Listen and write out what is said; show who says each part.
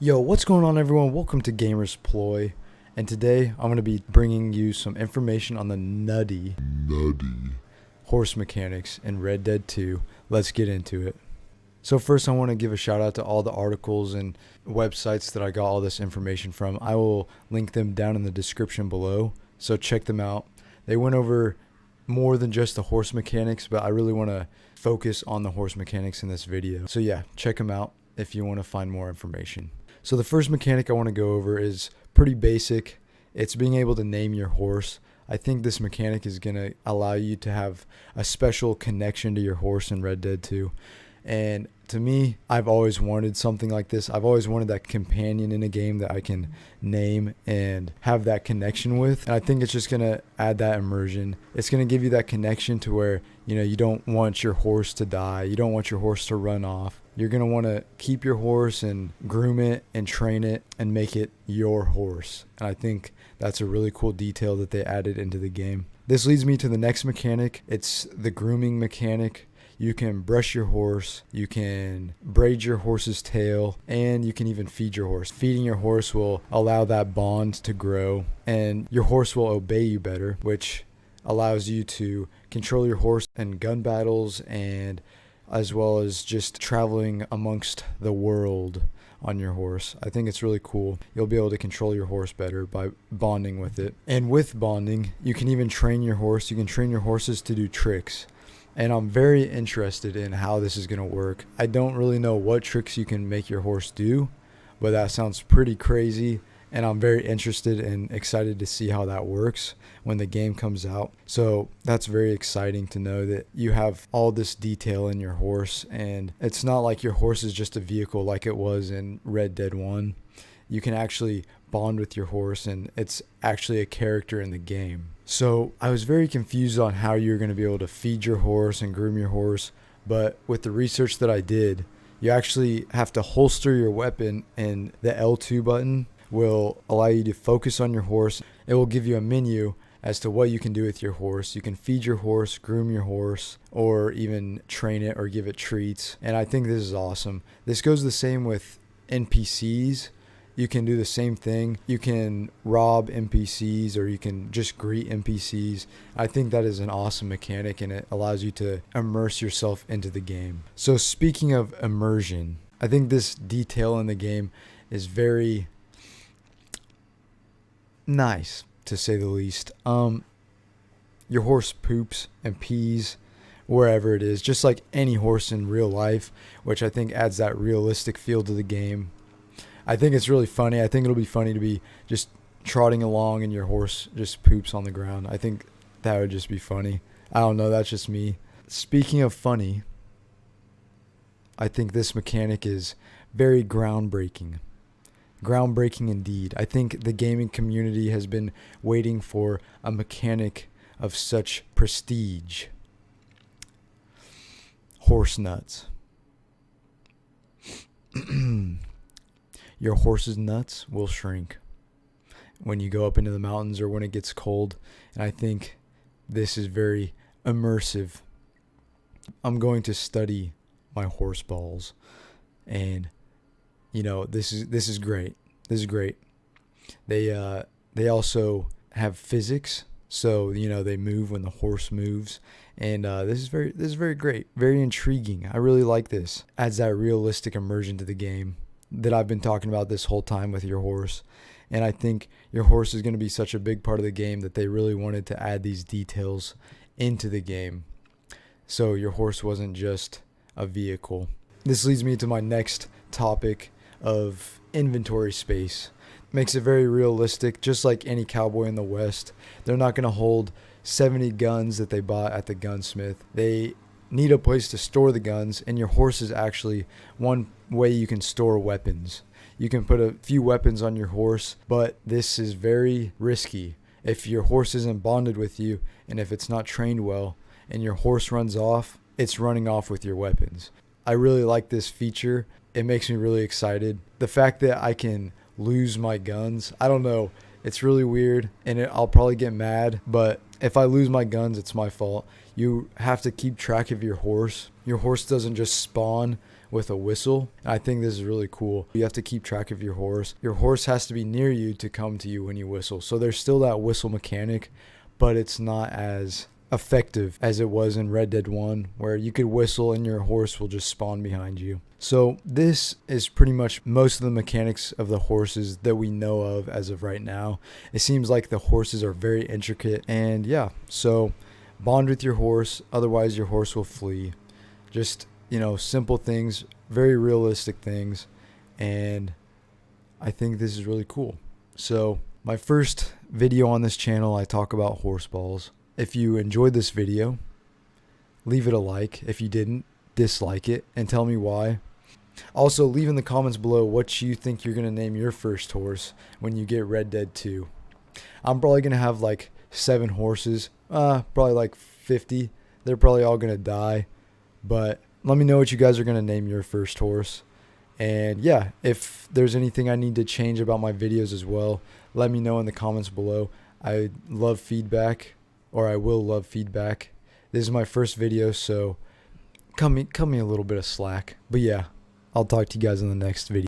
Speaker 1: Yo, what's going on, everyone? Welcome to Gamers Ploy. And today I'm going to be bringing you some information on the nutty horse mechanics in Red Dead 2. Let's get into it. So first I want to give a shout out to all the articles and websites that I got all this information from. I will link them down in the description below, so check them out. They went over more than just the horse mechanics, but I really want to focus on the horse mechanics in this video. So yeah, check them out if you want to find more information. So the first mechanic I want to go over is pretty basic. It's being able to name your horse. I think this mechanic is going to allow you to have a special connection to your horse in Red Dead 2. And to me, I've always wanted something like this. I've always wanted that companion in a game that I can name and have that connection with. And I think it's just going to add that immersion. It's going to give you that connection to where, you don't want your horse to die. You don't want your horse to run off. You're going to want to keep your horse and groom it and train it and make it your horse. And I think that's a really cool detail that they added into the game. This leads me to the next mechanic. It's the grooming mechanic. You can brush your horse, you can braid your horse's tail, and you can even feed your horse. Feeding your horse will allow that bond to grow, and your horse will obey you better, which allows you to control your horse in gun battles and as well as just traveling amongst the world on your horse. I think it's really cool. You'll be able to control your horse better by bonding with it. And with bonding, you can even train your horse. You can train your horses to do tricks. And I'm very interested in how this is going to work. I don't really know what tricks you can make your horse do, but that sounds pretty crazy. And I'm very interested and excited to see how that works when the game comes out. So that's very exciting to know that you have all this detail in your horse. And it's not like your horse is just a vehicle like it was in Red Dead 1. You can actually bond with your horse, and it's actually a character in the game. So I was very confused on how you're going to be able to feed your horse and groom your horse, but with the research that I did, you actually have to holster your weapon, and the L2 button will allow you to focus on your horse. It will give you a menu as to what you can do with your horse. You can feed your horse, groom your horse, or even train it or give it treats. And I think this is awesome. This goes the same with NPCs. You can do the same thing. You can rob NPCs or you can just greet NPCs. I think that is an awesome mechanic, and it allows you to immerse yourself into the game. So speaking of immersion, I think this detail in the game is very nice, to say the least. Your horse poops and pees wherever it is, just like any horse in real life, which I think adds that realistic feel to the game. I think it's really funny. I think it'll be funny to be just trotting along and your horse just poops on the ground. I think that would just be funny. I don't know. That's just me. Speaking of funny, I think this mechanic is very groundbreaking. Groundbreaking indeed. I think the gaming community has been waiting for a mechanic of such prestige. Horse nuts. Your horse's nuts will shrink when you go up into the mountains or when it gets cold. And I think this is very immersive. I'm going to study my horse balls. And, this is great. This is great. They also have physics. So, they move when the horse moves. And this is very great. Very intriguing. I really like this. Adds that realistic immersion to the game that I've been talking about this whole time with your horse. And I think your horse is going to be such a big part of the game that they really wanted to add these details into the game. So your horse wasn't just a vehicle. This leads me to my next topic of inventory space. Makes it very realistic, just like any cowboy in the West. They're not going to hold 70 guns that they bought at the gunsmith. They need a place to store the guns, and your horse is actually one way you can store weapons. You can put a few weapons on your horse, but this is very risky. If your horse isn't bonded with you, and if it's not trained well, and your horse runs off, it's running off with your weapons. I really like this feature. It makes me really excited. The fact that I can lose my guns, I don't know. It's really weird, and I'll probably get mad, but if I lose my guns, it's my fault. You have to keep track of your horse. Your horse doesn't just spawn with a whistle. I think this is really cool. You have to keep track of your horse. Your horse has to be near you to come to you when you whistle. So there's still that whistle mechanic, but it's not as effective as it was in Red Dead 1, where you could whistle and your horse will just spawn behind you. So this is pretty much most of the mechanics of the horses that we know of as of right now. It seems like the horses are very intricate, and yeah, so bond with your horse, otherwise your horse will flee. Just, simple things, very realistic things, and I think this is really cool. So my first video on this channel, I talk about horse balls. If you enjoyed this video, leave it a like. If you didn't, dislike it and tell me why. Also, leave in the comments below what you think you're going to name your first horse when you get Red Dead 2. I'm probably going to have like 7 horses, probably like 50. They're probably all going to die, but let me know what you guys are going to name your first horse. And yeah, if there's anything I need to change about my videos as well, let me know in the comments below. I love feedback. Or I will love feedback. This is my first video, so cut me a little bit of slack. But yeah, I'll talk to you guys in the next video.